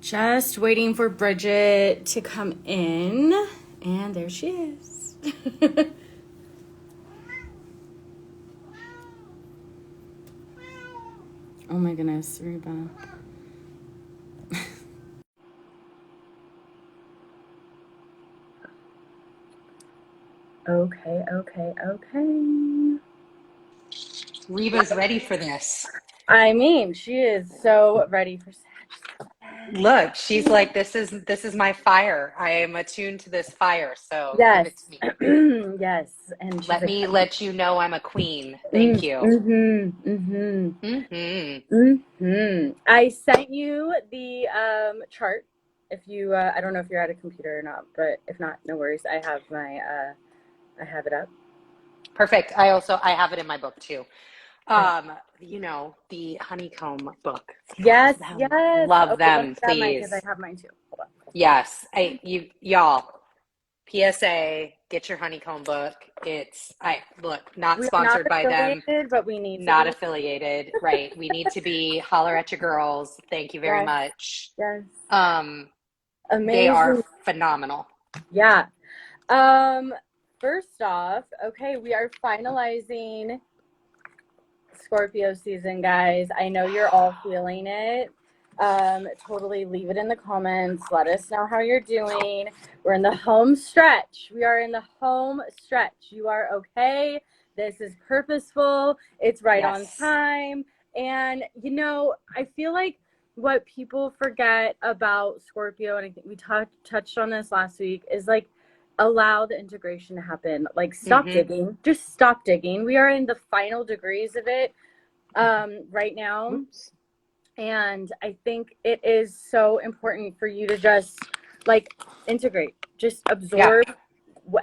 Just waiting for Bridget to come in, and there she is. Oh my goodness, Reba. Okay. Reba's ready for this. I mean, she is so ready for Sagittarius. Look, she's like, this is my fire. I am attuned to this fire, so give Yes. it to me. Yes. And she's Let like, me let you know I'm a queen. Thank you. Hmm. I sent you the chart. If you, I don't know if you're at a computer or not, but if not, no worries. I have I have it up. Perfect. I have it in my book too. The honeycomb book. Yes, Love them. yes. Love Okay, let me them, grab mine because I please. have mine too. Hold on. Yes. Y'all. PSA, get your honeycomb book. Not We are not sponsored by them. affiliated, but we need to Not be. affiliated, right? We need to be. Holler at your girls. Thank you very Yes, much. yes. Um, they are Amazing. phenomenal. Yeah. Um, First off, okay, we are finalizing Scorpio season, guys. I know you're all feeling it. Totally leave it in the comments. Let us know how you're doing. We're in the home stretch. We are in the home stretch. You are okay. This is purposeful. It's right on Yes. time. And, I feel like what people forget about Scorpio, and I think we touched on this last week, is like allow the integration to happen. Like stop Mm-hmm. digging. Just stop digging. We are in the final degrees of it right now. Oops. And I think it is so important for you to just like integrate, just Yeah. absorb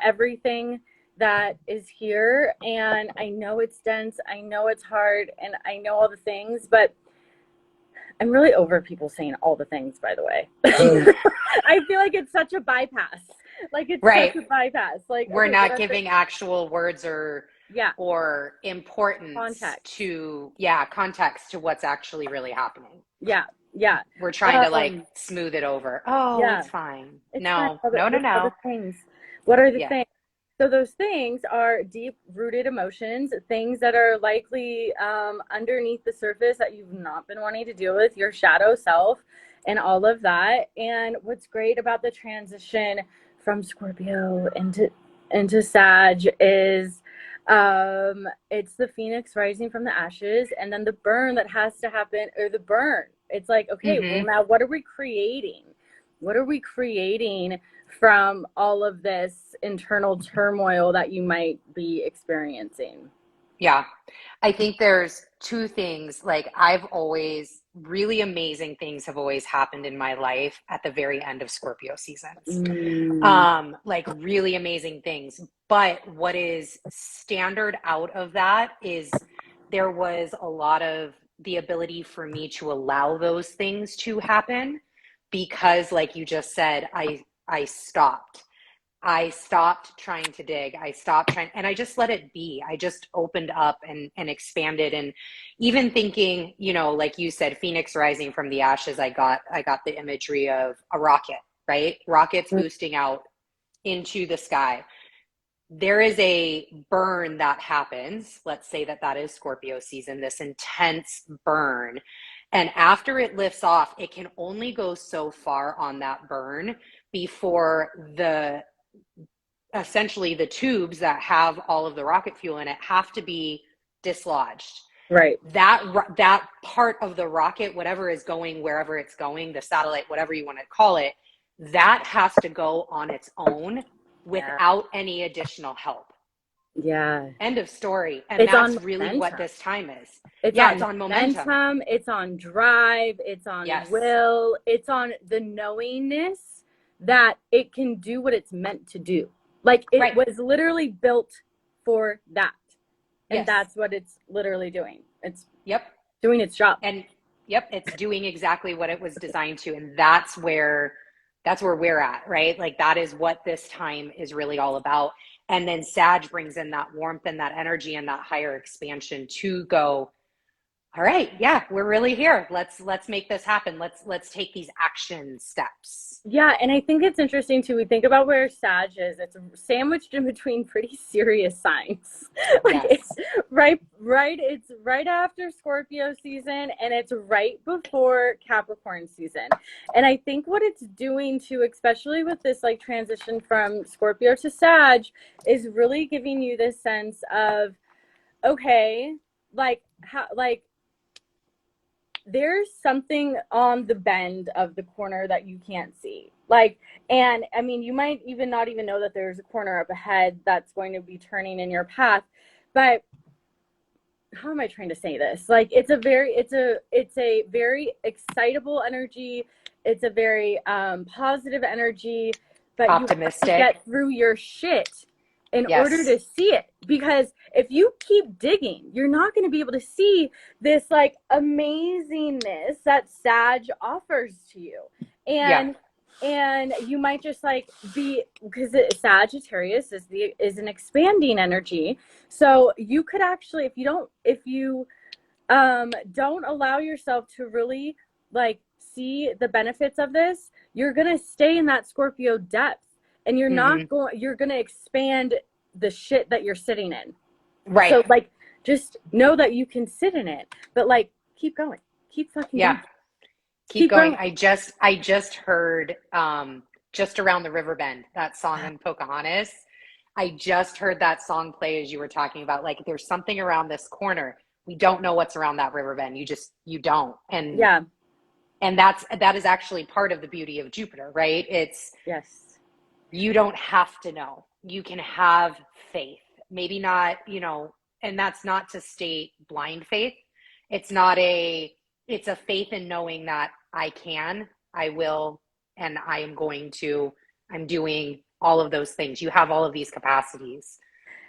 everything that is here. And I know it's dense, I know it's hard, and I know all the things, but I'm really over people saying all the things, by the way. I feel like it's such a bypass. Like it's Right. such a bypass. Like, We're okay, what not are the, giving actual words yeah, or importance context. to context to what's actually really happening. Yeah. We're trying to like Um, smooth it over. Oh, yeah. it's fine. It's fine. No, no, no, What are the no. things? What are the Yeah. things? So those things are deep-rooted emotions, things that are likely underneath the surface that you've not been wanting to deal with, your shadow self, and all of that. And what's great about the transition from Scorpio into Sag is it's the phoenix rising from the ashes, and then the burn that has to happen, or the burn. It's like, okay, well, Mm-hmm. now what are we creating? What are we creating from all of this internal turmoil that you might be experiencing? Yeah. I think there's two things. Like really amazing things have always happened in my life at the very end of Scorpio seasons. Mm, Like really amazing things. But what is standard out of that is there was a lot of the ability for me to allow those things to happen because, like you just said, I stopped. I stopped trying to dig. I stopped trying and I just let it be. I just opened up and expanded and even thinking, like you said, Phoenix rising from the ashes, I got the imagery of a rocket, right? Rockets boosting out into the sky. There is a burn that happens. Let's say that is Scorpio season, this intense burn. And after it lifts off, it can only go so far on that burn before essentially the tubes that have all of the rocket fuel in it have to be dislodged. right. That part of the rocket, whatever is going wherever it's going, the satellite, whatever you want to call it, that has to go on its own Yeah. without any additional help. Yeah. End of story. And It's on that's really what momentum. this time is. It's Yeah, on it's on momentum. momentum. It's on drive. It's on Yes. will. It's on the knowingness that it can do what it's meant to do. Like it Right. was literally built for that. And Yes. that's what it's literally doing. It's Yep. doing its job. And yep, it's doing exactly what it was designed to. And that's where we're at, right? Like that is what this time is really all about. And then Sag brings in that warmth and that energy and that higher expansion to go, All right, yeah, we're really here. Let's make this happen. Let's take these action steps. Yeah, and I think it's interesting too. We think about where Sag is. It's sandwiched in between pretty serious signs. Like Yes. it's it's right after Scorpio season and it's right before Capricorn season. And I think what it's doing too, especially with this like transition from Scorpio to Sag, is really giving you this sense of, okay, like how like there's something on the bend of the corner that you can't see. Like, and I mean, you might even not even know that there's a corner up ahead that's going to be turning in your path. But how am I trying to say this? Like, it's a very excitable energy. It's a very positive energy, but you have to get through your shit in order to see it, because if you keep digging, you're not going to be able to see this like amazingness that Sag offers to you. And you might just like be, because Sagittarius is an expanding energy, so you could actually, if you don't allow yourself to really like see the benefits of this, you're going to stay in that Scorpio depth. And you're you're going to expand the shit that you're sitting in. Right. So like, just know that you can sit in it, but like, keep going, keep fucking going. Keep going. I just heard, Just Around the River Bend, that song in Pocahontas. I just heard that song play as you were talking about, like, there's something around this corner. We don't know what's around that river bend. You don't. And and that is actually part of the beauty of Jupiter, right? It's you don't have to know. You can have faith. Maybe not, and that's not to state blind faith. It's a faith in knowing that I will, and I am going to, I'm doing all of those things. You have all of these capacities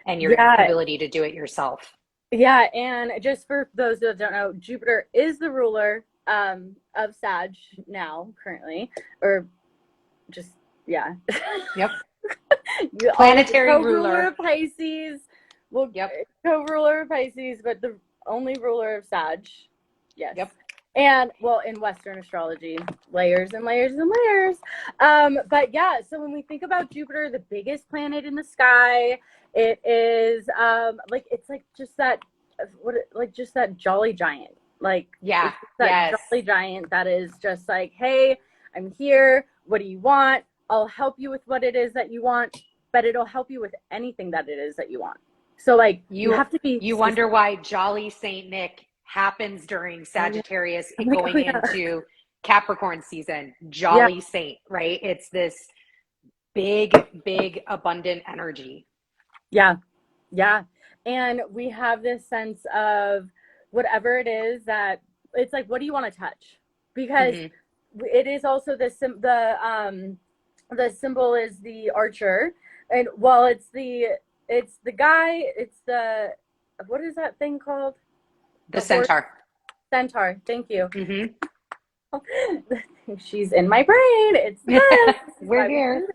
and your ability to do it yourself. Yeah. And just for those that don't know, Jupiter is the ruler of Sag now, currently, or just, Yep. Planetary ruler of Pisces. Well, co-ruler of Pisces, but the only ruler of Sag. Yes. Yep. And well, in Western astrology, layers and layers and layers. But yeah, so when we think about Jupiter, the biggest planet in the sky, it is it's like just that jolly giant. Like jolly giant that is just like, hey, I'm here. What do you want? I'll help you with what it is that you want, but it'll help you with anything that it is that you want. So like you have to be. You wonder why Jolly Saint Nick happens during Sagittarius going into Capricorn season. Jolly Saint, right? It's this big abundant energy. Yeah. And we have this sense of whatever it is that it's like, what do you want to touch? Because it is also the symbol is the archer, and while it's the guy, it's the, what is that thing called? The centaur. Centaur. Thank you. She's in my brain. It's this. We're here.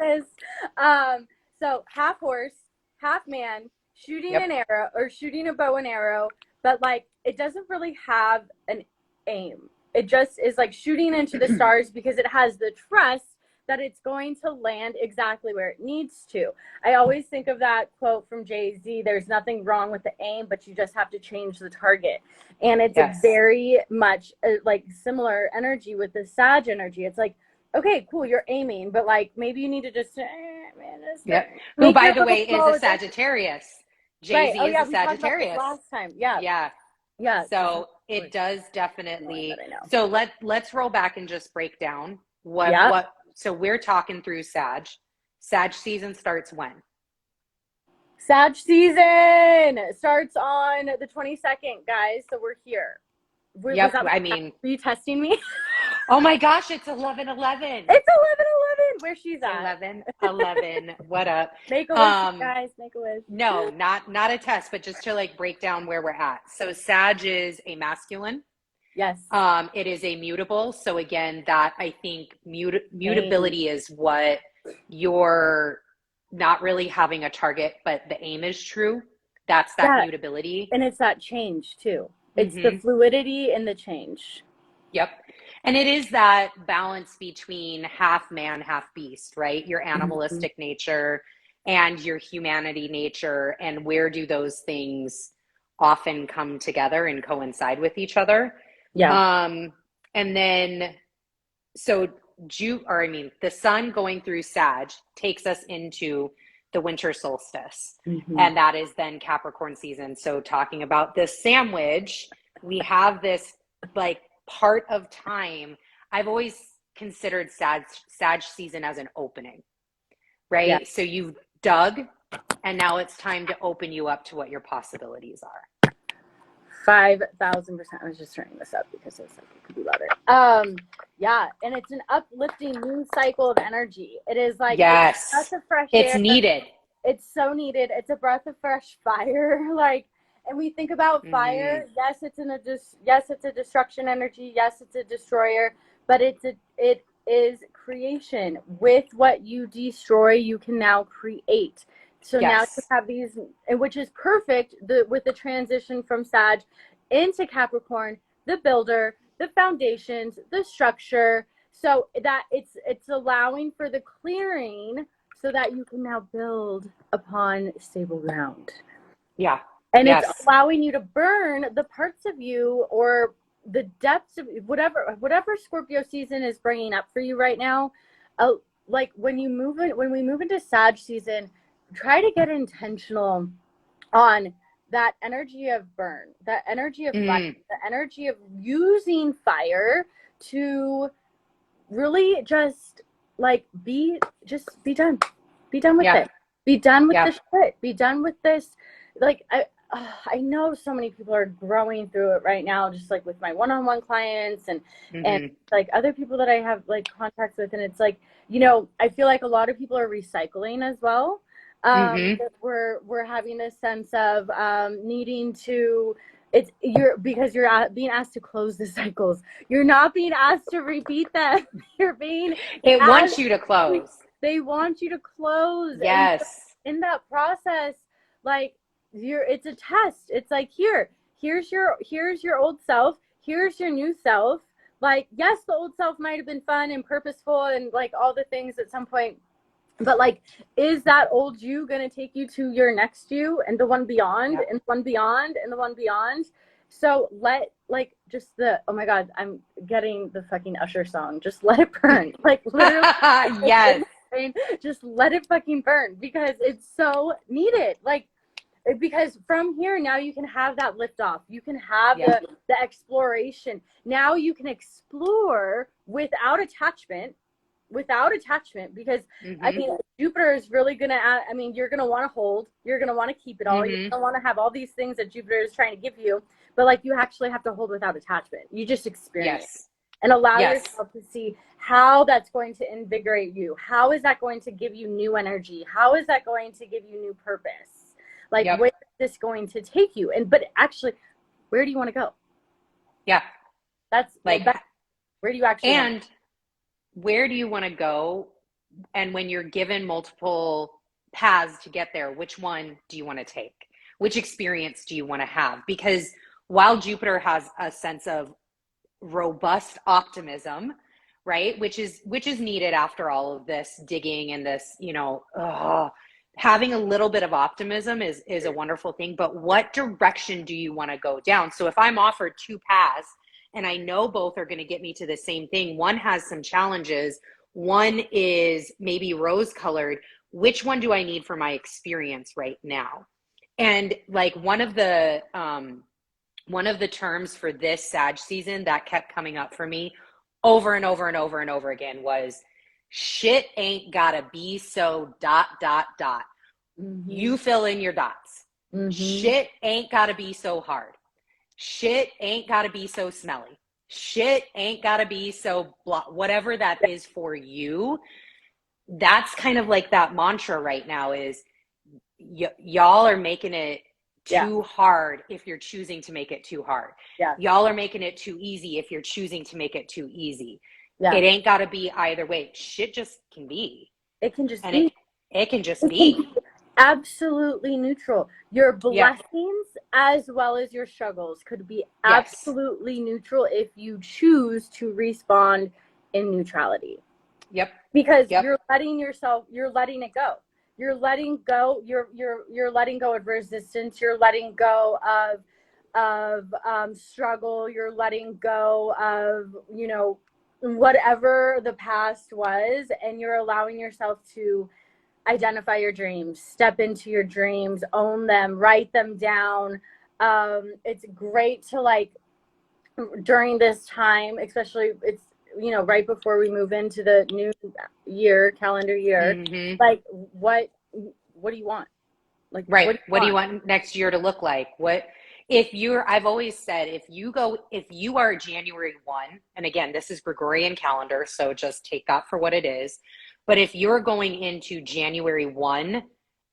So half horse, half man, shooting an arrow or shooting a bow and arrow, but like it doesn't really have an aim. It just is like shooting into the stars because it has the trust that it's going to land exactly where it needs to. I always think of that quote from Jay-Z, there's nothing wrong with the aim, but you just have to change the target. And it's a very much like similar energy with the Sag energy. It's like, okay, cool, you're aiming, but like maybe you need to just, who by the way is a Sagittarius. Jay-Z is a Sagittarius. Last time. Yeah. So it does definitely. So let's roll back and just break down what. So we're talking through Sag. Sag season starts when? Sag season starts on the 22nd, guys. So we're here. Were you testing me? Oh my gosh, it's 11/11. It's 11/11. Where she's at. 11/11. What up? Make a wish, guys. Make a wish. No, not a test, but just to like break down where we're at. So Sag is a masculine. Yes. It is a mutable. So again, that I think mutability is what you're not really having a target, but the aim is true. That's that mutability. And it's that change too. It's the fluidity and the change. Yep. And it is that balance between half man, half beast, right? Your animalistic nature and your humanity nature. And where do those things often come together and coincide with each other? Yeah. And then, so the sun going through Sag takes us into the winter solstice. And that is then Capricorn season. So talking about this sandwich, we have this like part of time. I've always considered Sag season as an opening, right? Yeah. So you've dug, and now it's time to open you up to what your possibilities are. 5,000%. I was just turning this up because it could be louder. Yeah, and it's an uplifting moon cycle of energy. It is like, yes, it's a breath of fresh it's air. needed. It's so needed. It's a breath of fresh fire. Like, and we think about fire. Yes, it's a destruction energy. Yes, it's a destroyer. But it is creation. With what you destroy, you can now create. So now you have these, which is perfect with the transition from Sag into Capricorn, the builder, the foundations, the structure. So that it's allowing for the clearing so that you can now build upon stable ground. Yeah. And it's allowing you to burn the parts of you or the depths of whatever Scorpio season is bringing up for you right now. Like when we move into Sag season, try to get intentional on that energy of burn, that energy of fire, the energy of using fire to really just like be done. Be done with it. Be done with this shit. Be done with this. Like I know so many people are growing through it right now, just like with my one-on-one clients and like other people that I have like contacts with, and it's like, you know, I feel like a lot of people are recycling as well. We're having this sense of needing to. Because you're being asked to close the cycles. You're not being asked to repeat them. You're being. It wants you to close. They want you to close. Yes. And in that process, like it's a test. It's like here's your old self. Here's your new self. Like, yes, the old self might have been fun and purposeful and like all the things at some point. But like, is that old you going to take you to your next you and the one beyond and the one beyond and the one beyond? So oh my God, I'm getting the fucking Usher song. Just let it burn. Like literally. Yes. Just let it fucking burn because it's so needed. Like, because from here now you can have that lift off. You can have the exploration. Now you can explore without attachment because I mean, Jupiter is really gonna, you're gonna want to hold, you're gonna want to keep it all, you're gonna want to have all these things that Jupiter is trying to give you, but like you actually have to hold without attachment. You just experience and allow yourself to see how that's going to invigorate you. How is that going to give you new energy? How is that going to give you new purpose? Like where is this going to take you? But actually, where do you want to go? Yeah. That's like where do you actually want to go? Where do you want to go? And when you're given multiple paths to get there, which one do you want to take? Which experience do you want to have? Because while Jupiter has a sense of robust optimism, right, which is needed after all of this digging and this, having a little bit of optimism is a wonderful thing. But what direction do you want to go down? So if I'm offered two paths, and I know both are going to get me to the same thing. One has some challenges. One is maybe rose colored. Which one do I need for my experience right now? And like one of the terms for this Sag season that kept coming up for me over and over and over and over again was shit ain't gotta be so ... You fill in your dots. Shit ain't gotta be so hard. Shit ain't gotta be so smelly. Shit ain't gotta be so blah. Whatever that is for you, that's kind of like that mantra right now is y'all are making it too hard if you're choosing to make it too hard. Y'all are making it too easy if you're choosing to make it too easy. It ain't gotta be either way. Shit just can be. It can just be. It can just be. absolutely neutral. Your Yep. blessings as well as your struggles could be Yes. absolutely neutral if you choose to respond in neutrality. Yep. Because Yep. you're letting it go. You're letting go of resistance. You're letting go of struggle. You're letting go of, whatever the past was, and you're allowing yourself to identify your dreams, step into your dreams, own them, write them down. It's great to, like, during this time, especially, it's, right before we move into the new calendar year, Mm-hmm. like, what do you want? Like, Right. what do you What do you want? want next year to look like? I've always said, if you are January 1, and again, this is Gregorian calendar, so just take that for what it is. But if you're going into January 1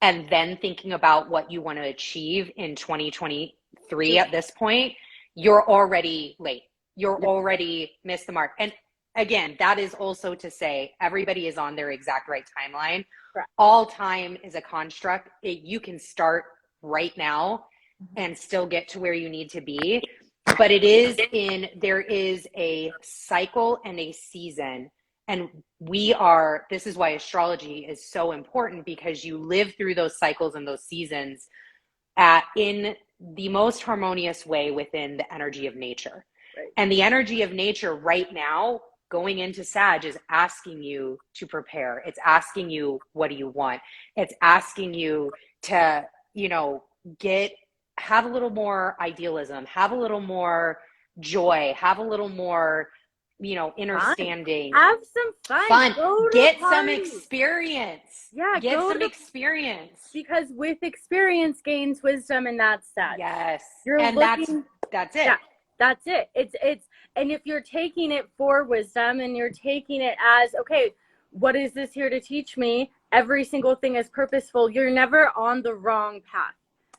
and then thinking about what you want to achieve in 2023 at this point, you're already late. You're already missed the mark. And again, that is also to say everybody is on their exact right timeline. Correct. All time is a construct. You can start right now and still get to where you need to be. But there is a cycle and a season. And this is why astrology is so important, because you live through those cycles and those seasons in the most harmonious way within the energy of nature. Right. And the energy of nature right now, going into Sag, is asking you to prepare. It's asking you, what do you want? It's asking you to, have a little more idealism, have a little more joy, have a little more, inner Fun. standing. Have some fun. Get some experience. Yeah, Get some experience. because with experience gains wisdom, and that's that. Yes. You're And looking. that's it. Yeah, that's it. It's and if you're taking it for wisdom and you're taking it as, okay, what is this here to teach me? Every single thing is purposeful. You're never on the wrong path.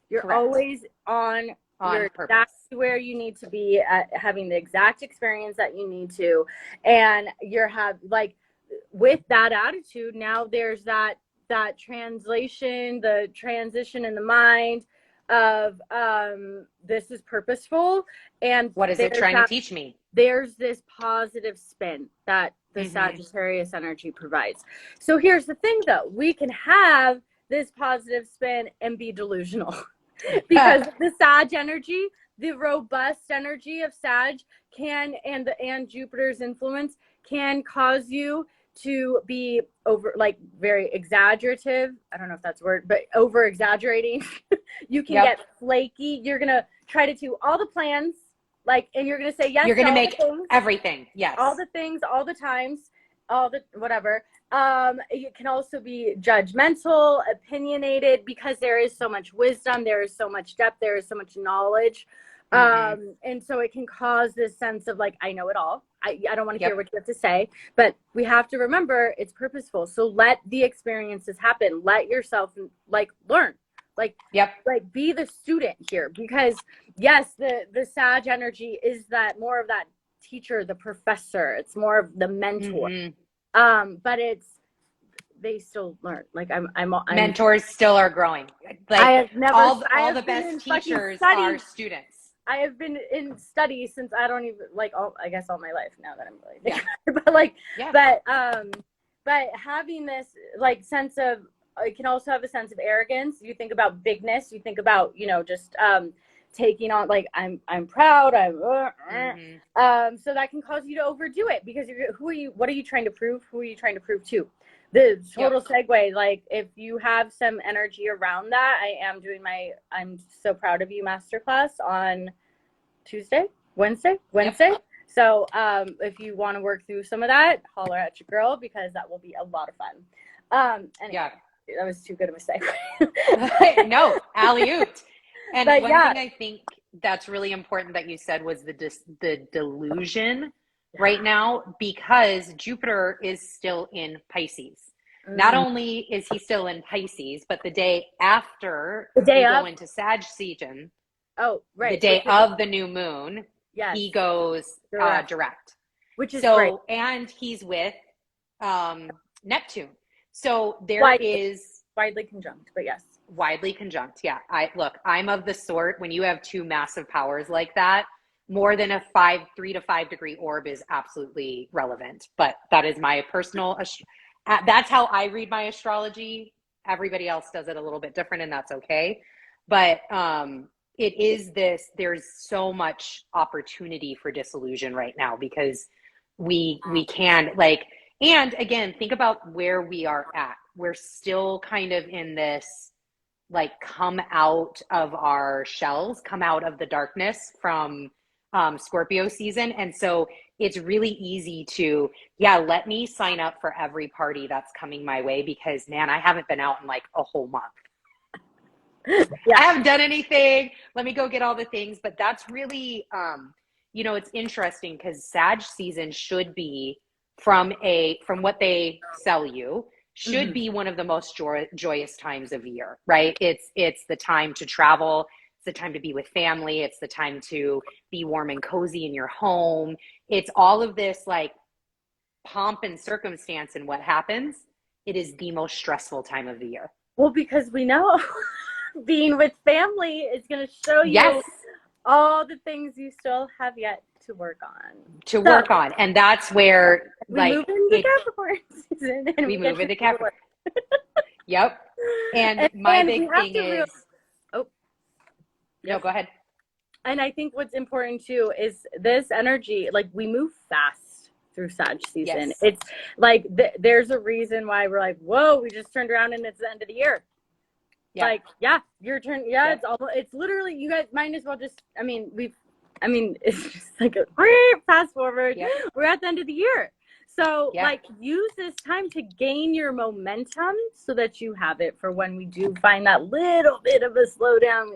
You're Correct. always on you're purpose. exactly where you need to be, at having the exact experience that you need to. And with that attitude, now there's that translation, the transition in the mind of, this is purposeful, and What is it trying to teach me? There's this positive spin that the Sagittarius energy provides. So here's the thing, though. We can have this positive spin and be delusional. Because the Sag energy, the robust energy of Sag, and Jupiter's influence can cause you to be very exaggerative. I don't know if that's a word, but over exaggerating. You can get flaky. You're gonna try to do all the plans, and you're gonna say yes. You're gonna make everything. Yes. All the things, all the times, all the whatever. It can also be judgmental, opinionated, because there is so much wisdom, there is so much depth, there is so much knowledge. And so it can cause this sense of, like, I know it all. I don't want to hear what you have to say, but we have to remember it's purposeful. So let the experiences happen. Let yourself learn, be the student here, because yes, the Sag energy is that more of that teacher, the professor. It's more of the mentor. But they still learn. I'm mentors still are growing. I have never all the best teachers are students. I have been in study since I don't even I guess all my life now that I'm really thinking. But having this sense of, it can also have a sense of arrogance. You think about bigness. You think about just taking on, I'm proud. So that can cause you to overdo it, because what are you trying to prove? Who are you trying to prove to? The total segue, if you have some energy around that, I am doing I'm so proud of you masterclass on Wednesday. So if you want to work through some of that, holler at your girl, because that will be a lot of fun. Anyway, that was too good of a segue. No, alley-oop. And one thing I think that's really important that you said was the delusion right now, because Jupiter is still in Pisces. Not only is he still in Pisces, but the day after we go into Sag season, the day of the new moon, he goes direct. Which is great. And he's with Neptune. So there is widely conjunct, but yes. Widely conjunct. Yeah. I'm of the sort, when you have two massive powers like that, more than a 3 to 5 degree orb is absolutely relevant. But that is my personal, that's how I read my astrology. Everybody else does it a little bit different, and that's okay. But it is this, there's so much opportunity for disillusion right now because we can, like, and again, think about where we are at. We're still kind of in this, like, come out of our shells, come out of the darkness from Scorpio season. And so it's really easy to, yeah, let me sign up for every party that's coming my way because, man, I haven't been out in like a whole month. Yeah. I haven't done anything. Let me go get all the things. But that's really, it's interesting because Sag season should be from what they sell you, should be one of the most joyous times of year, right? It's the time to travel. It's the time to be with family. It's the time to be warm and cozy in your home. It's all of this like pomp and circumstance. And what happens? It is the most stressful time of the year. Well, because we know being with family is going to show you all the things you still have yet to work on. And that's where we move into Capricorn season and we move into Capricorn. Yep. And my big thing is no, go ahead. And I think what's important too is this energy, like we move fast through Sag season. Yes. It's like there's a reason why we're like, whoa, we just turned around and it's the end of the year. Yeah. Like, yeah, your turn. Yeah, it's literally, you guys might as well just, it's just like a fast forward. Yep. We're at the end of the year. So like use this time to gain your momentum so that you have it for when we do find that little bit of a slowdown,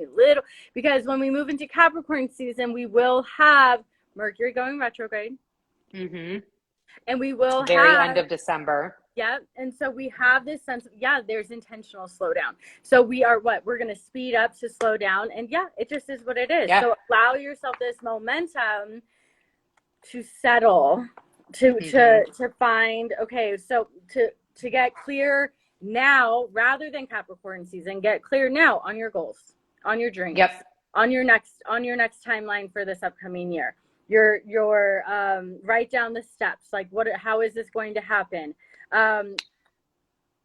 because when we move into Capricorn season, we will have Mercury going retrograde. Mm-hmm. And we will very end of December. Yeah. And so we have this sense of, there's intentional slowdown. So we're going to speed up to slow down. And it just is what it is. Yeah. So allow yourself this momentum to settle, to find, okay, so to get clear now rather than Capricorn season, get clear now on your goals, on your dreams, on your next timeline for this upcoming year. Your write down the steps, like how is this going to happen?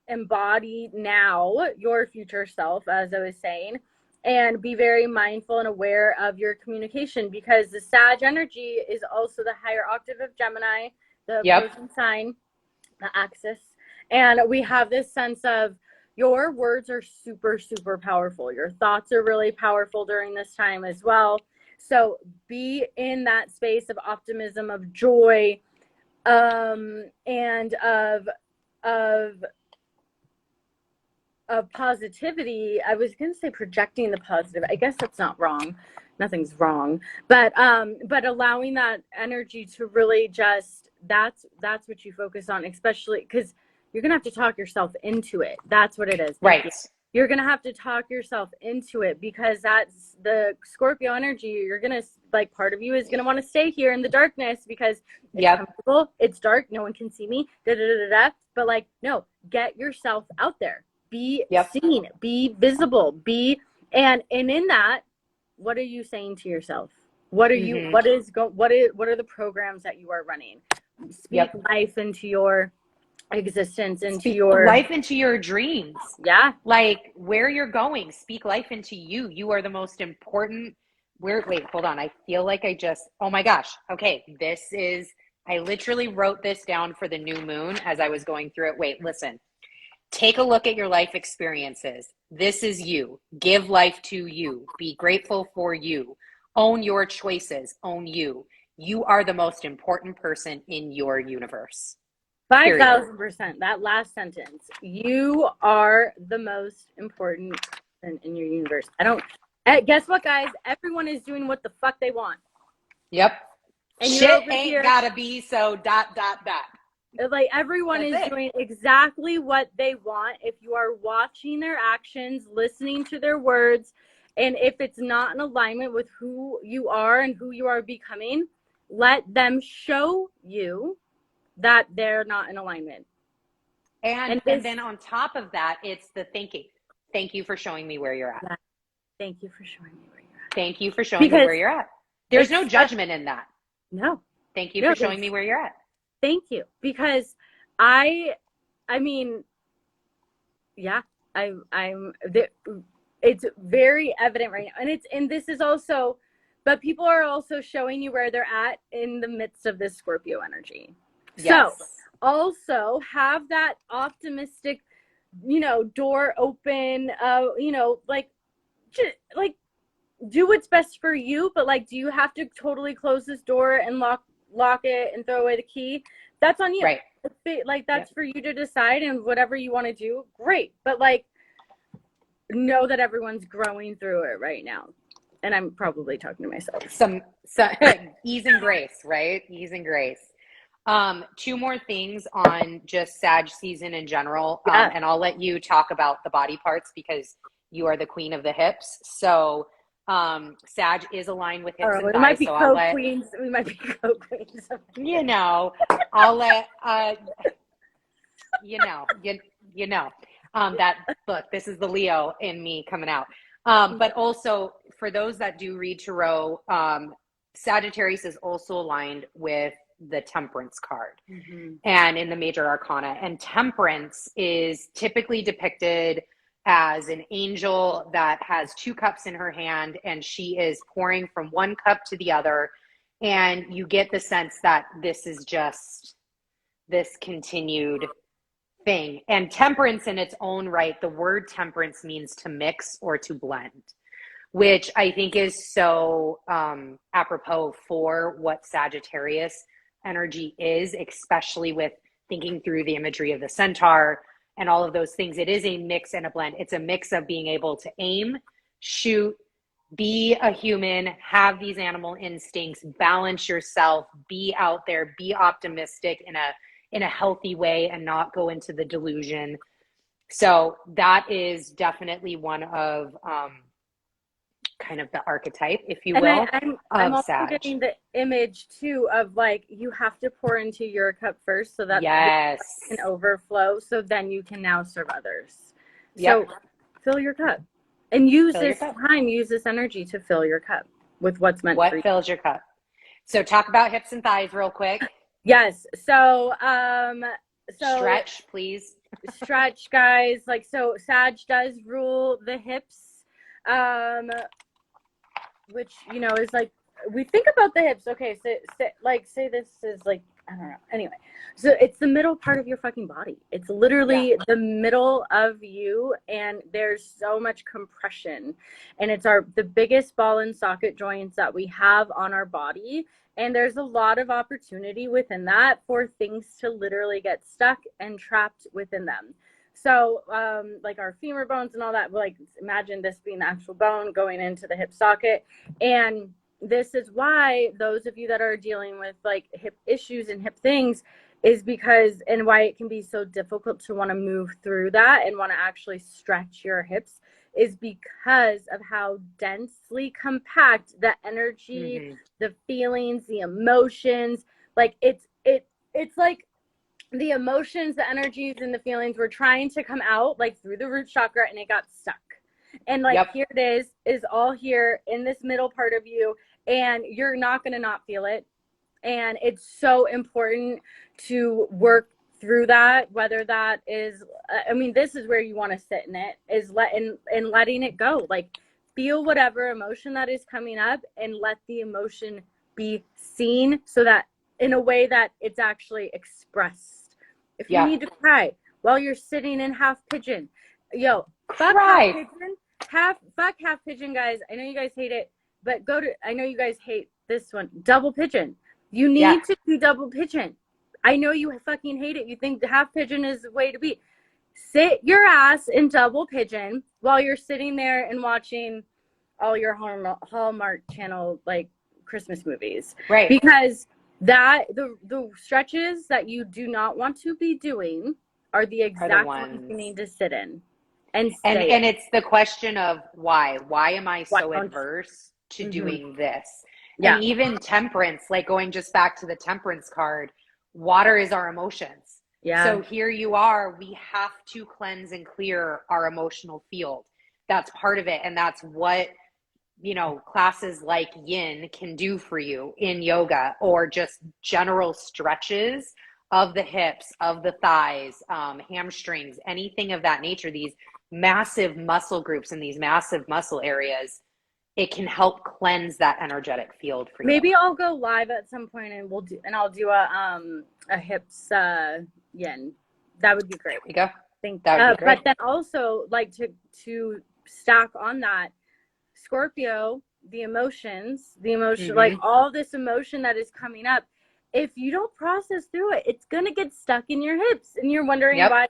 Embody now your future self, as I was saying, and be very mindful and aware of your communication, because the Sag energy is also the higher octave of Gemini, the opposing sign, the axis. And we have this sense of your words are super, super powerful. Your thoughts are really powerful during this time as well. So be in that space of optimism, of joy, and of positivity. I was going to say projecting the positive. I guess that's not wrong. Nothing's wrong. But allowing that energy to really just, that's what you focus on, especially because you're going to have to talk yourself into it. That's what it is. Right. You're going to have to talk yourself into it, because that's the Scorpio energy. You're going to, like, part of you is going to want to stay here in the darkness because it's comfortable. It's dark. No one can see me. But like, no, get yourself out there. Be seen, be visible, and in that, what are you saying to yourself? What are you, what are the programs that you are running? Speak life into your existence, into your life, into your dreams. Yeah. Like where you're going, speak life into you. You are the most important. Wait, hold on. I feel like oh my gosh. Okay. I literally wrote this down for the new moon as I was going through it. Wait, listen. Take a look at your life experiences. This is you. Give life to you. Be grateful for you. Own your choices. Own you. You are the most important person in your universe. 5,000%. That last sentence. You are the most important person in your universe. Guess what, guys? Everyone is doing what the fuck they want. Yep. And shit ain't gotta be so ... Like everyone is doing exactly what they want. If you are watching their actions, listening to their words, and if it's not in alignment with who you are and who you are becoming, let them show you that they're not in alignment. And then on top of that, it's the thinking. Thank you for showing me where you're at. Yeah. Thank you for showing me where you're at. Thank you for showing me where you're at. There's no judgment in that. No. Thank you for showing me where you're at. Thank you. Because I mean, yeah, it's very evident right now. And this is also, but people are also showing you where they're at in the midst of this Scorpio energy. Yes. So also have that optimistic, door open, like do what's best for you, but like, do you have to totally close this door and lock it and throw away the key? That's on you. Right. Like that's for you to decide, and whatever you want to do, great. But like, know that everyone's growing through it right now. And I'm probably talking to myself. Some ease and grace, right? Ease and grace. Two more things on just Sag season in general. And I'll let you talk about the body parts because you are the queen of the hips. So Sag is aligned with hips and thighs. We might be co-queens. We might be co-queens. I'll let that look, this is the Leo in me coming out. But also for those that do read tarot, Sagittarius is also aligned with the Temperance card and in the major arcana. And Temperance is typically depicted as an angel that has two cups in her hand, and she is pouring from one cup to the other. And you get the sense that this is just this continued thing. And temperance in its own right, the word temperance means to mix or to blend, which I think is so apropos for what Sagittarius energy is, especially with thinking through the imagery of the centaur and all of those things. It is a mix and a blend. It's a mix of being able to aim, shoot, be a human, have these animal instincts, balance yourself, be out there, be optimistic in a healthy way and not go into the delusion. So that is definitely one of kind of the archetype, if you will, I'm also getting the image too of like, you have to pour into your cup first so that it can overflow, so then you can now serve others. So fill your cup and use this energy to fill your cup with what's meant for you. What fills your cup? So talk about hips and thighs real quick. Yes. So stretch, please. Stretch, guys. Like, so Sag does rule the hips, which, is like, we think about the hips. Okay. So say this is like, I don't know. Anyway, so it's the middle part of your fucking body. It's literally the middle of you, and there's so much compression, and it's the biggest ball and socket joints that we have on our body. And there's a lot of opportunity within that for things to literally get stuck and trapped within them. So like our femur bones and all that, like imagine this being the actual bone going into the hip socket. And this is why those of you that are dealing with like hip issues and hip things is because, and why it can be so difficult to want to move through that and want to actually stretch your hips, is because of how densely compact the energy, the feelings, the emotions, like it's like the emotions, the energies, and the feelings were trying to come out like through the root chakra, and it got stuck. And like here it is all here in this middle part of you, and you're not going to not feel it. And it's so important to work through that, whether that is, this is where you want to sit in it, is letting it go. Like, feel whatever emotion that is coming up and let the emotion be seen, so that in a way that it's actually expressed. If you need to cry while you're sitting in half pigeon, fuck half pigeon, guys. I know you guys hate it, but I know you guys hate this one, double pigeon. You need to do double pigeon. I know you fucking hate it. You think half pigeon is the way to be. Sit your ass in double pigeon while you're sitting there and watching all your Hallmark Channel like Christmas movies. Right. Because that the stretches that you do not want to be doing are the exact ones you need to sit in. And it's the question of why am I so adverse to doing this? Yeah. And even temperance, like going just back to the temperance card, water is our emotions. Yeah. So here you are, we have to cleanse and clear our emotional field. That's part of it. And that's what, classes like yin can do for you in yoga, or just general stretches of the hips, of the thighs, hamstrings, anything of that nature, these massive muscle groups and these massive muscle areas, it can help cleanse that energetic field for you. Maybe I'll go live at some point and I'll do a hips yin. That would be great. There we go. Think that would be great. But then also, like, to stack on that, Scorpio, the emotion, like all this emotion that is coming up, if you don't process through it, it's going to get stuck in your hips, and you're wondering why,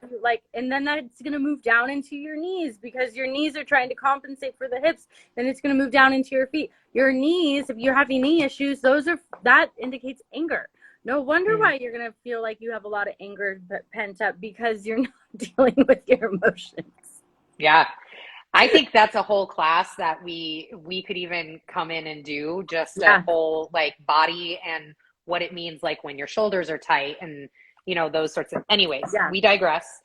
and then that's going to move down into your knees, because your knees are trying to compensate for the hips. Then it's going to move down into your feet. Your knees, if you're having knee issues, that indicates anger. No wonder why you're going to feel like you have a lot of anger pent up, because you're not dealing with your emotions. Yeah. I think that's a whole class that we could even come in and do, just a whole like body and what it means, like when your shoulders are tight and, those sorts of, anyways, we digress.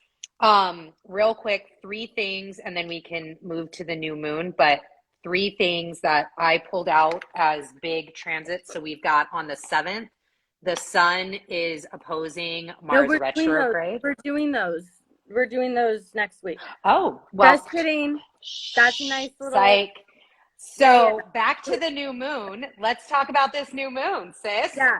Real quick, 3 things, and then we can move to the new moon, but 3 things that I pulled out as big transits. So we've got on the 7th, the sun is opposing Mars retrograde. We're doing those next week. Oh, well. Just kidding. That's a nice little. Psych. So back to the new moon. Let's talk about this new moon, sis. Yeah.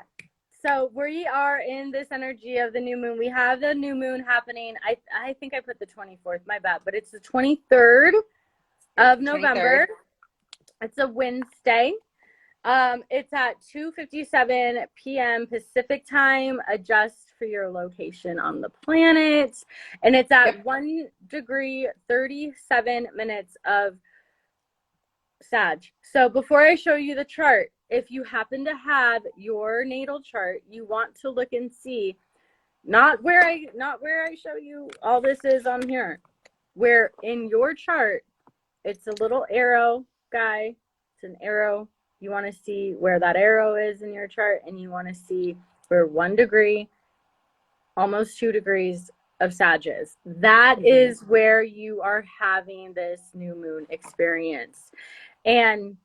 So we are in this energy of the new moon. We have the new moon happening. I think I put the 24th, my bad, but it's the 23rd of November. 23rd. It's a Wednesday. It's at 2:57 p.m. Pacific time. Adjust for your location on the planet. And it's at 1 degree, 37 minutes of Sag. So before I show you the chart, if you happen to have your natal chart, you want to look and see, not where I show you all this is on here, where in your chart, it's a little arrow guy. It's an arrow. You want to see where that arrow is in your chart, and you want to see where 1 degree, almost 2 degrees of Sag is. That is where you are having this new moon experience. And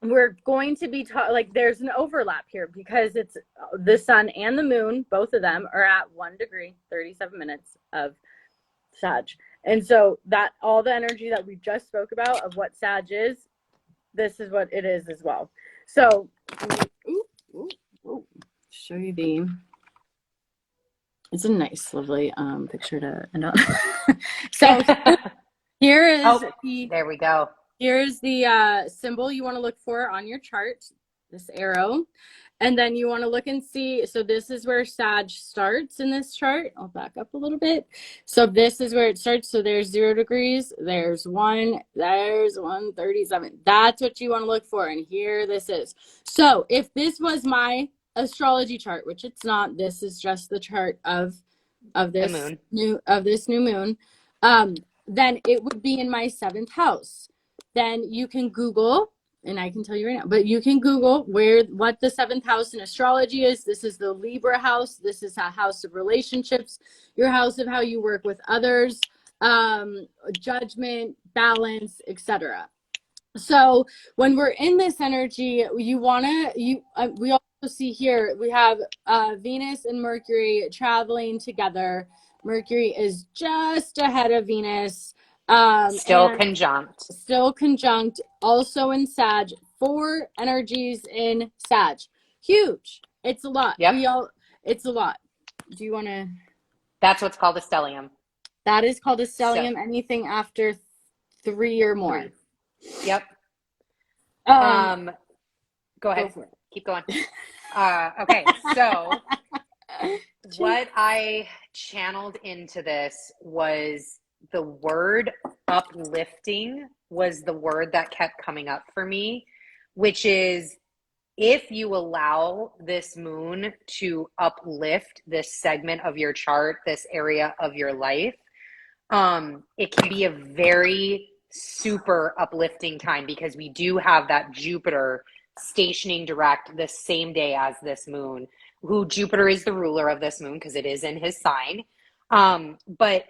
we're going to be there's an overlap here, because it's the sun and the moon, both of them are at 1 degree, 37 minutes of Sag. And so that all the energy that we just spoke about of what Sag is, this is what it is as well. So, show you it's a nice, lovely picture to end on. So here is there we go. Here's the symbol you want to look for on your chart, this arrow. And then you want to look and see, so this is where Sag starts in this chart. I'll back up a little bit. So this is where it starts. So there's 0 degrees, there's 1, there's 137. That's what you want to look for. And here this is. So if this was my astrology chart, which it's not, this is just the chart of this new moon, then it would be in my 7th house. Then you can Google, and I can tell you right now, but you can Google what the 7th house in astrology is. This is the Libra house. This is a house of relationships, your house of how you work with others, judgment, balance, etc. So when we're in this energy, we also see here, we have Venus and Mercury traveling together. Mercury is just ahead of Venus. Still conjunct, also in Sag. 4 energies in Sag. Huge. It's a lot. It's a lot. Do you want to? That's what's called a stellium. That is called a stellium. So, anything after 3 or more. 3. Yep. Go ahead. Go Keep going. Okay. So what I channeled into this was the word uplifting was the word that kept coming up for me, which is, if you allow this moon to uplift this segment of your chart, this area of your life, it can be a very super uplifting time, because we do have that Jupiter stationing direct the same day as this moon, who Jupiter is the ruler of this moon because it is in his sign. But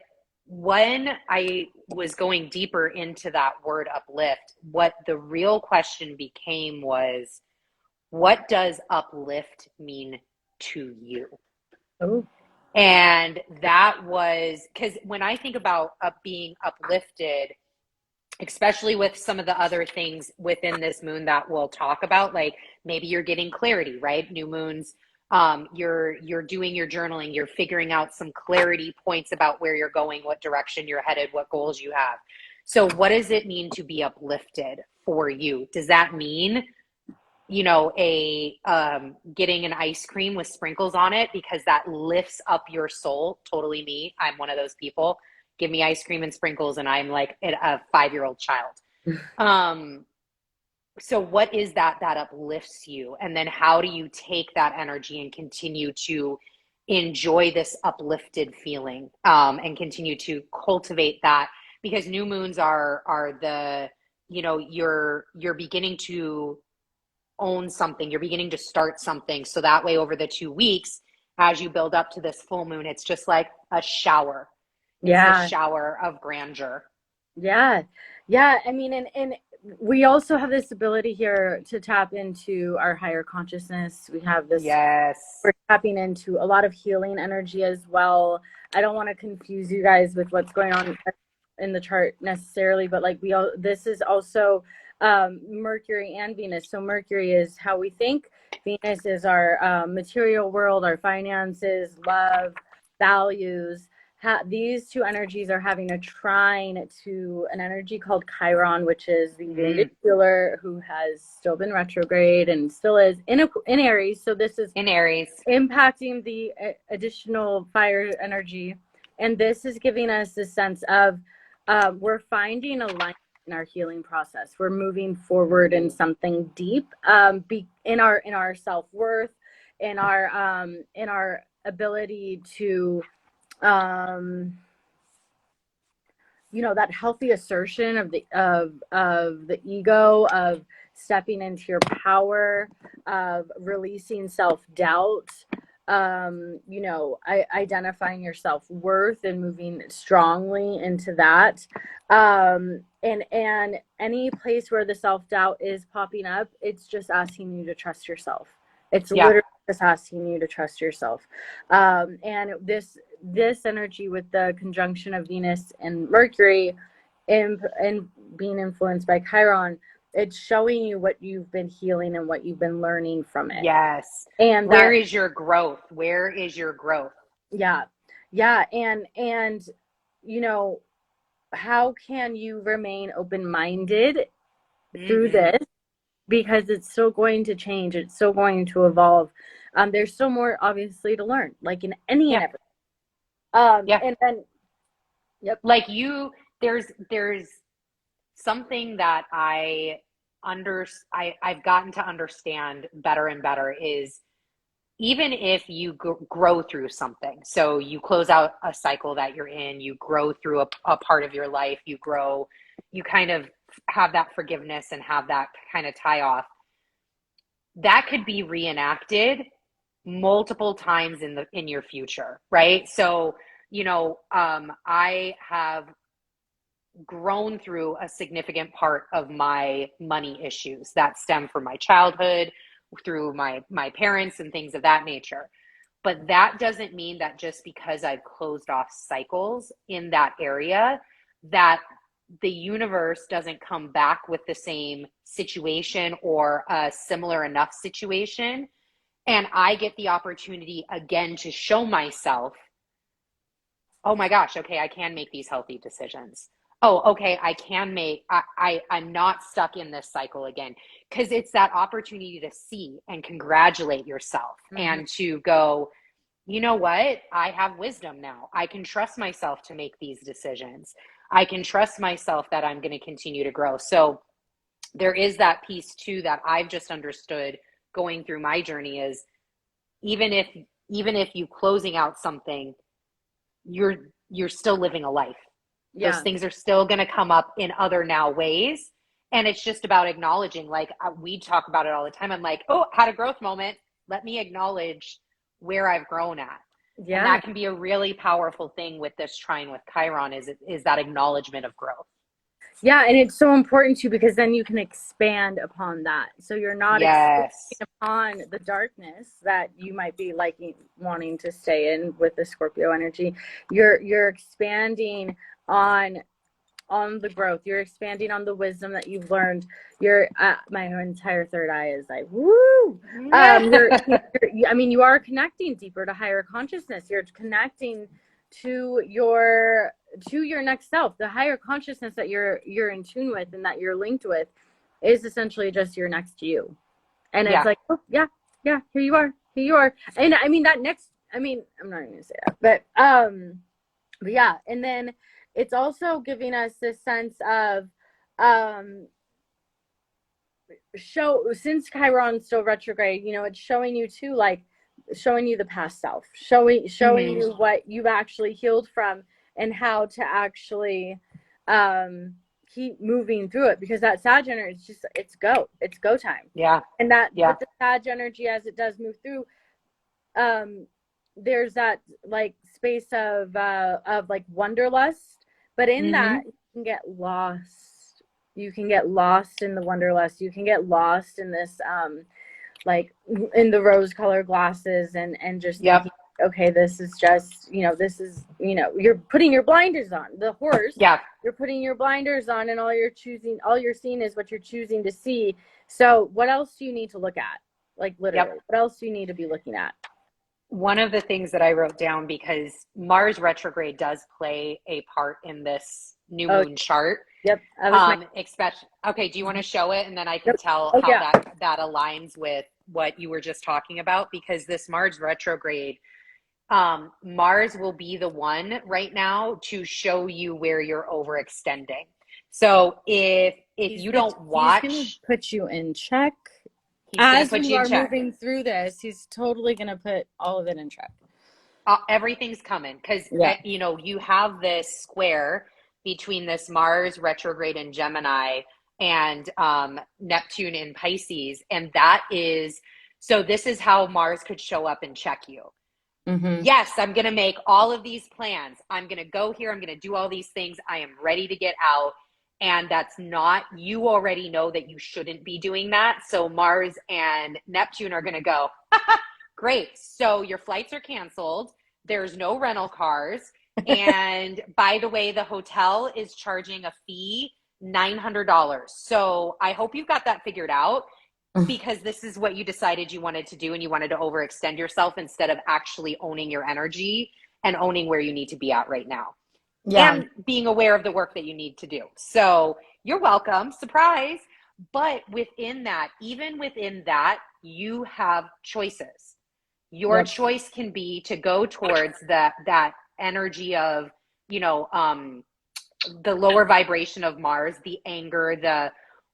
when I was going deeper into that word uplift, what the real question became was, what does uplift mean to you? Oh, And that was because when I think about being uplifted, especially with some of the other things within this moon that we'll talk about, like maybe you're getting clarity, right? New moons, you're doing your journaling, you're figuring out some clarity points about where you're going, what direction you're headed, what goals you have. So what does it mean to be uplifted for you? Does that mean, you know, getting an ice cream with sprinkles on it because that lifts up your soul? Totally me. I'm one of those people. Give me ice cream and sprinkles and I'm like a 5-year-old child. So what is that uplifts you? And then how do you take that energy and continue to enjoy this uplifted feeling, and continue to cultivate that? Because new moons are the, you know, you're beginning to own something, you're beginning to start something. So that way over the 2 weeks, as you build up to this full moon, it's just like a shower. It's the yeah. shower of grandeur. Yeah. Yeah. I mean, and we also have this ability here to tap into our higher consciousness. We have this, Yes. we're tapping into a lot of healing energy as well. I don't want to confuse you guys with what's going on in the chart necessarily, but like this is also Mercury and Venus. So Mercury is how we think. Venus is our material world, our finances, love, values. These two energies are having a trine to an energy called Chiron, which is the wounded healer who has still been retrograde and still is in Aries. So this is In Aries. impacting the additional fire energy. And this is giving us a sense of we're finding alignment in our healing process. We're moving forward in something deep, in our self-worth, in our ability to you know, that healthy assertion of the ego, of stepping into your power, of releasing self-doubt, you know, identifying your self-worth and moving strongly into that. And any place where the self-doubt is popping up, it's just asking you to trust yourself. It's literally just asking you to trust yourself. And this energy with the conjunction of Venus and Mercury and being influenced by Chiron, it's showing you what you've been healing and what you've been learning from it. Yes. And where is your growth? Where is your growth? Yeah. Yeah. And, you know, how can you remain open-minded through this? Because it's still going to change. It's still going to evolve. There's still more obviously to learn, like in any and every. And then, yep. Like there's something that I've gotten to understand better and better is, even if you grow through something, so you close out a cycle that you're in, you grow through a part of your life, you grow, you kind of have that forgiveness and have that kind of tie off, that could be reenacted multiple times in your future, right? So, you know, I have grown through a significant part of my money issues that stem from my childhood, through my parents and things of that nature. But that doesn't mean that just because I've closed off cycles in that area, that the universe doesn't come back with the same situation or a similar enough situation. And I get the opportunity again to show myself, oh my gosh, okay, I can make these healthy decisions. Oh, okay, I'm not stuck in this cycle again. Because it's that opportunity to see and congratulate yourself and to go, you know what? I have wisdom now. I can trust myself to make these decisions. I can trust myself that I'm going to continue to grow. So there is that piece too that I've just understood going through my journey is, even if you closing out something, you're still living a life. Those things are still going to come up in other now ways. And it's just about acknowledging, like we talk about it all the time. I'm like, oh, had a growth moment. Let me acknowledge where I've grown at. And Yeah. that can be a really powerful thing with this trine with Chiron is that acknowledgement of growth. Yeah, and it's so important too because then you can expand upon that. So you're not expanding Yes. upon the darkness that you might be liking wanting to stay in with the Scorpio energy. You're expanding on the growth. You're expanding on the wisdom that you've learned. You're my entire third eye is like woo. I mean, you are connecting deeper to higher consciousness. You're connecting to your next self. The higher consciousness that you're in tune with and that you're linked with is essentially just your next you. And it's Yeah. like, oh yeah, here you are. And I mean that next, I mean, I'm not even gonna say that, but yeah, and then it's also giving us this sense of since Chiron's still retrograde, it's showing you too, like showing you the past self, showing you what you've actually healed from and how to actually keep moving through it, because that Sag energy is just it's go time. Yeah. And that Yeah. with the Sag energy as it does move through, there's that like space of like wanderlust, but in that you can get lost. You can get lost in the wanderlust. You can get lost in this like in the rose colored glasses and just thinking, okay, this is just, this is, you're putting your blinders on. The horse, you're putting your blinders on, and all you're seeing is what you're choosing to see. So what else do you need to look at? Like literally, what else do you need to be looking at? One of the things that I wrote down, because Mars retrograde does play a part in this new moon chart. Yep. Especially, okay, do you want to show it? And then I can tell how that aligns with what you were just talking about, because this Mars retrograde, Mars will be the one right now to show you where you're overextending. So if you don't watch, he's going to put you in check. As you are moving through this, he's totally going to put all of it in check. Everything's coming because, you have this square between this Mars retrograde in Gemini and Neptune in Pisces. And so this is how Mars could show up and check you. Yes, I'm going to make all of these plans. I'm going to go here. I'm going to do all these things. I am ready to get out. And you already know that you shouldn't be doing that. So Mars and Neptune are going to go, great. So your flights are canceled. There's no rental cars. And by the way, the hotel is charging a fee, $900. So I hope you've got that figured out, because this is what you decided you wanted to do, and you wanted to overextend yourself instead of actually owning your energy and owning where you need to be at right now. Yeah. And being aware of the work that you need to do. So you're welcome. Surprise. But even within that, you have choices. Your choice can be to go towards that energy of, the lower vibration of Mars, the anger, the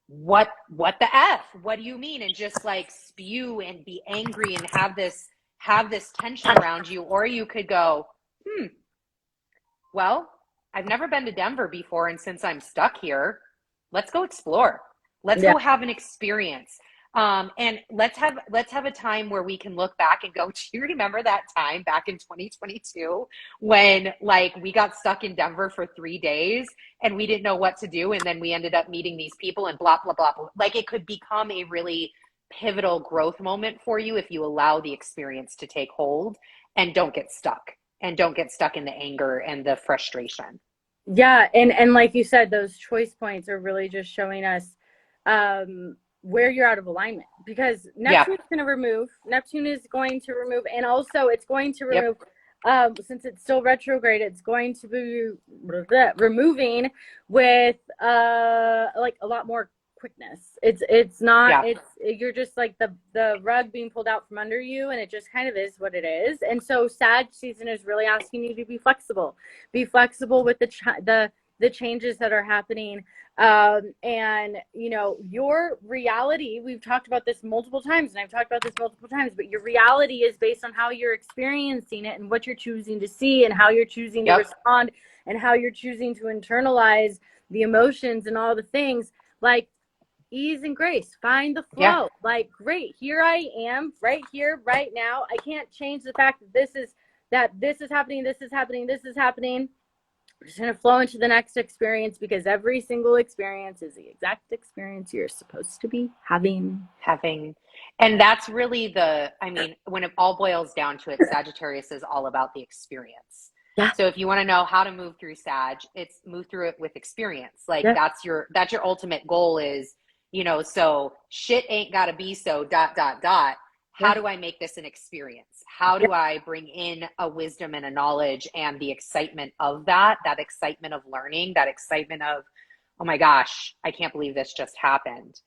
what the F? What do you mean? And just like spew and be angry and have this tension around you. Or you could go, well, I've never been to Denver before, and since I'm stuck here, let's go explore. Let's go have an experience. And let's have a time where we can look back and go, do you remember that time back in 2022 when we got stuck in Denver for 3 days and we didn't know what to do, and then we ended up meeting these people and blah, blah, blah, blah. It could become a really pivotal growth moment for you if you allow the experience to take hold and don't get stuck. And don't get stuck in the anger and the frustration. Yeah. And like you said, those choice points are really just showing us where you're out of alignment, because Neptune is going to remove. And also it's going to remove, since it's still retrograde, it's going to be removing with like a lot more quickness. It's not, you're just like the rug being pulled out from under you, and it just kind of is what it is. And so Sag season is really asking you to be flexible with the changes that are happening. And your reality, we've talked about this multiple times, and I've talked about this multiple times, but your reality is based on how you're experiencing it and what you're choosing to see and how you're choosing to respond and how you're choosing to internalize the emotions and all the things. Like, ease and grace, find the flow. Like, great, here I am right here right now. I can't change the fact that that this is happening, this is happening, this is happening. We're just going to flow into the next experience, because every single experience is the exact experience you're supposed to be having. And that's really I mean, when it all boils down to it, Sagittarius is all about the experience. Yeah. So if you want to know how to move through Sag, it's move through it with experience. Like Yeah. that's your ultimate goal is, so shit ain't gotta be so ... How do I make this an experience? How do I bring in a wisdom and a knowledge and the excitement of that excitement of learning, that excitement of, oh my gosh, I can't believe this just happened.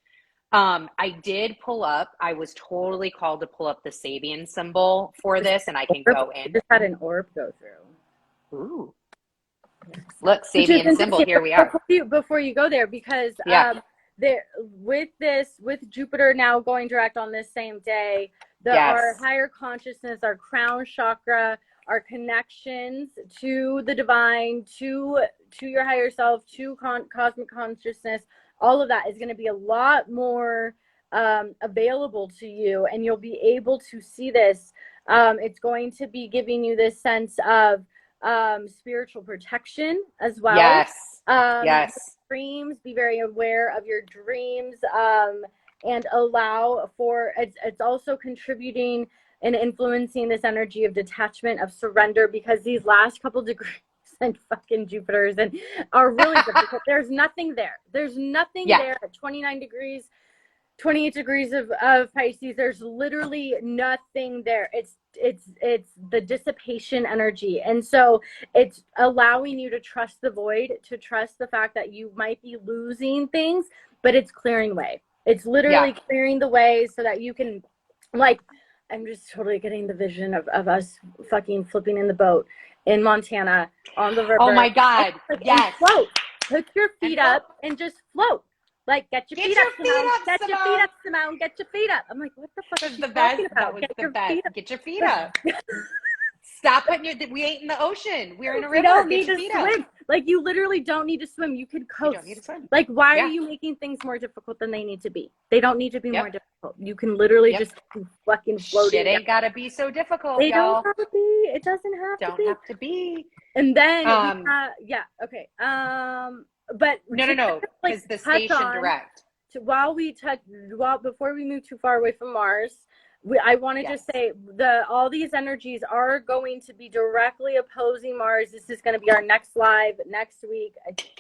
I did pull up, I was totally called to pull up the Sabian symbol for this, and I can go in. I just had an orb go through. Ooh. Look, Sabian symbol, here we are. Before you go there, because with Jupiter now going direct on this same day, our higher consciousness, our crown chakra, our connections to the divine, to your higher self, to cosmic consciousness, all of that is going to be a lot more available to you, and you'll be able to see this. It's going to be giving you this sense of spiritual protection as well. Yes. Dreams, be very aware of your dreams, and allow for it's also contributing and influencing this energy of detachment, of surrender, because these last couple degrees and fucking Jupiters and are really difficult. There's nothing there. There's nothing there at 29 degrees, 28 degrees of Pisces. There's literally nothing there. It's the dissipation energy. And so it's allowing you to trust the void, to trust the fact that you might be losing things, but it's clearing way. It's literally clearing the way so that you can, like, I'm just totally getting the vision of us fucking flipping in the boat in Montana on the river. Oh my God. And float. Put your feet up and just float. Like, get your feet up, Simone. Get your feet up, Simone. Get your feet up. I'm like, what the fuck is she talking about? Get your feet up. Stop putting we ain't in the ocean. We're in a river. You don't need to swim. Like, you literally don't need to swim. You can coast. You don't need to swim. Like, why are you making things more difficult than they need to be? They don't need to be more difficult. You can literally just fucking float. Shit ain't gotta be so difficult, They y'all. don't have to be. It doesn't have to be. Don't have to be. And then, okay. But no, because the station direct. Before we move too far away from Mars, I wanted to say all these energies are going to be directly opposing Mars. This is going to be our next live next week,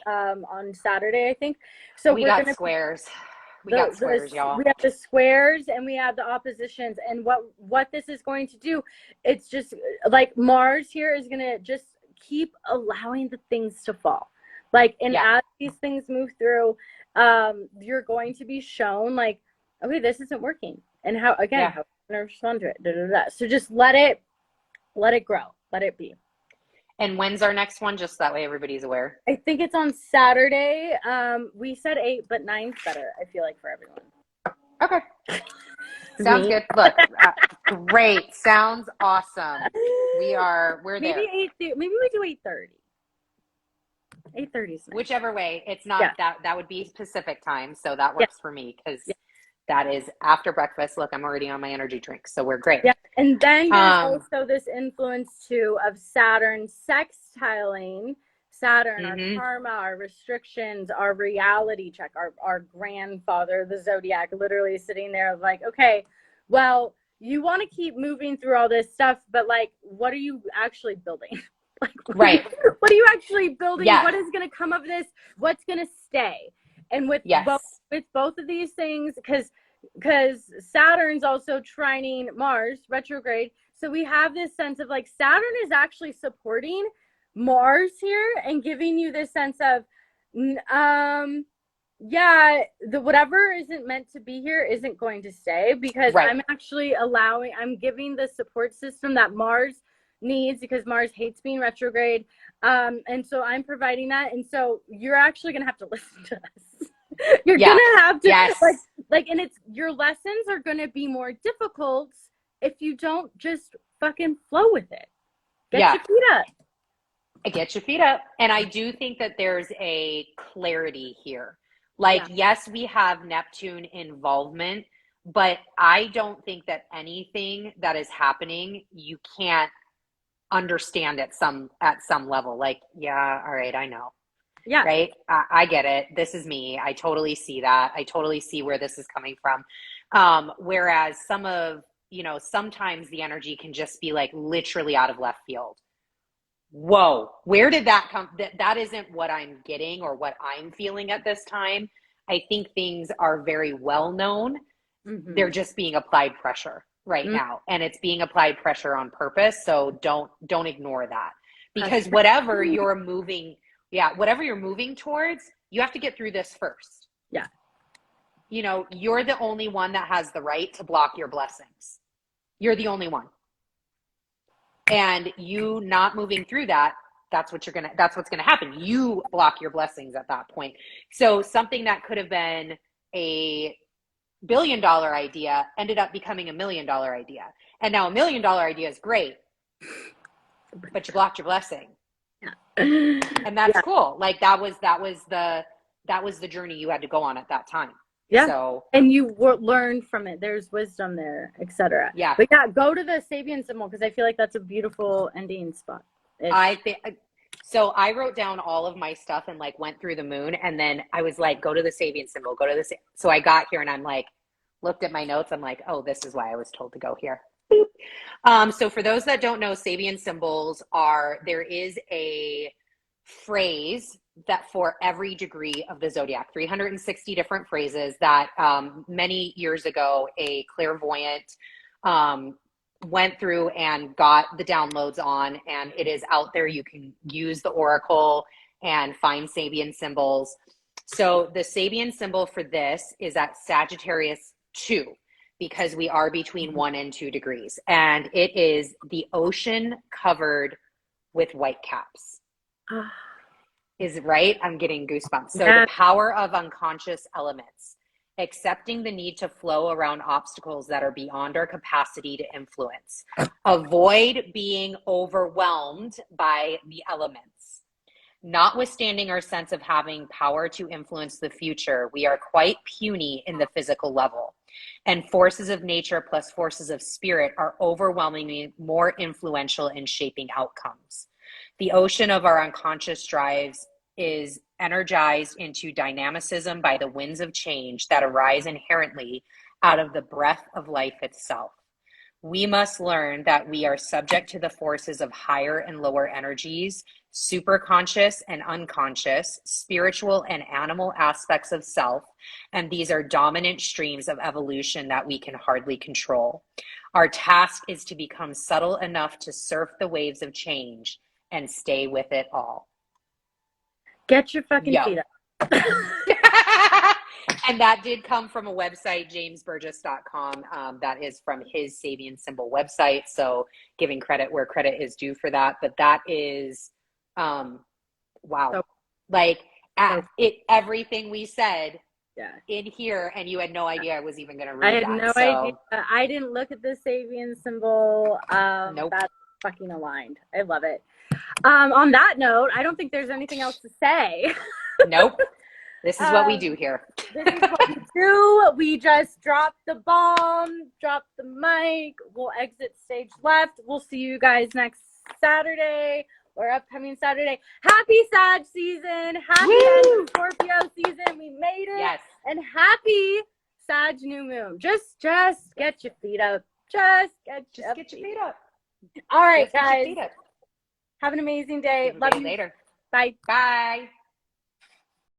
on Saturday, I think. So we got squares. We got squares, y'all. We have the squares and we have the oppositions. And what this is going to do, it's just like Mars here is going to just keep allowing the things to fall. Like, and as these things move through, you're going to be shown, like, okay, this isn't working. And how to respond to it. So just let it grow. Let it be. And when's our next one? Just that way everybody's aware. I think it's on Saturday. We said 8, but 9's better, I feel like, for everyone. Okay. Sounds good. Look, great. Sounds awesome. We're there. Maybe we do 8:30. 8:30 is nice. Whichever way. It's not that would be Pacific time, so that works for me, because that is after breakfast. Look, I'm already on my energy drink, so we're great. Yeah, and then there's also this influence too of Saturn sextiling Saturn, our karma, our restrictions, our reality check, our grandfather, the zodiac, literally sitting there like, okay, well, you want to keep moving through all this stuff, but like, what are you actually building? Like, what are you actually building? What is going to come of this? What's going to stay? And with both of these things, because Saturn's also trining Mars retrograde, so we have this sense of like Saturn is actually supporting Mars here and giving you this sense of whatever isn't meant to be here isn't going to stay, because I'm actually I'm giving the support system that Mars needs, because Mars hates being retrograde, and so I'm providing that, and so you're actually gonna have to listen to us. You're gonna have to like, and it's your lessons are gonna be more difficult if you don't just fucking flow with it. Get your feet up. Get your feet up. And I do think that there's a clarity here. Like, yes, we have Neptune involvement, but I don't think that anything that is happening, you can't understand at some level. Like, yeah, all right, I know. Yeah. Right? I get it. This is me. I totally see that. I totally see where this is coming from. Whereas sometimes the energy can just be like literally out of left field. Whoa, where did that come? That isn't what I'm getting or what I'm feeling at this time. I think things are very well known. Mm-hmm. They're just being applied pressure right now, and it's being applied pressure on purpose. So don't ignore that, because whatever you're moving towards, you have to get through this first. Yeah. You're the only one that has the right to block your blessings. You're the only one. And you not moving through that's what's going to happen. You block your blessings at that point. So something that could have been a $1 billion idea ended up becoming $1 million idea. And now $1 million idea is great, but you blocked your blessing. Yeah. And that's cool. Like that was the journey you had to go on at that time. Yeah. So, and you learn from it. There's wisdom there, etc. Yeah. But yeah, go to the Sabian symbol, because I feel like that's a beautiful ending spot. So I wrote down all of my stuff and like went through the moon, and then I was like, go to the Sabian symbol, So I got here and I'm like, looked at my notes. I'm like, oh, this is why I was told to go here. So for those that don't know, Sabian symbols there is a phrase that for every degree of the zodiac, 360 different phrases that many years ago, a clairvoyant went through and got the downloads on, and it is out there. You can use the oracle and find Sabian symbols. So the Sabian symbol for this is at Sagittarius 2, because we are between 1 and 2 degrees, and it is the ocean covered with white caps. Is right? I'm getting goosebumps. So the power of unconscious elements, accepting the need to flow around obstacles that are beyond our capacity to influence. Avoid being overwhelmed by the elements. Notwithstanding our sense of having power to influence the future, we are quite puny in the physical level, and forces of nature plus forces of spirit are overwhelmingly more influential in shaping outcomes. The ocean of our unconscious drives is energized into dynamicism by the winds of change that arise inherently out of the breath of life itself. We must learn that we are subject to the forces of higher and lower energies, superconscious and unconscious, spiritual and animal aspects of self, and these are dominant streams of evolution that we can hardly control. Our task is to become subtle enough to surf the waves of change and stay with it all. Get your fucking feet up. And that did come from a website, jamesburgess.com. That is from his Sabian symbol website. So giving credit where credit is due for that. But that is, wow. So, like everything we said in here, and you had no idea I was even going to read that. I had no idea. I didn't look at the Sabian symbol. Nope. That's fucking aligned. I love it. On that note, I don't think there's anything else to say. Nope. This is what we do here. This is what we do. We just drop the bomb, drop the mic. We'll exit stage left. We'll see you guys next Saturday or upcoming Saturday. Happy Sag season. Happy end of Scorpio season. We made it. Yes. And happy Sag New Moon. Just get your feet up. Just get your feet up. All right, guys. Have an amazing day. Love you later. Bye. Bye.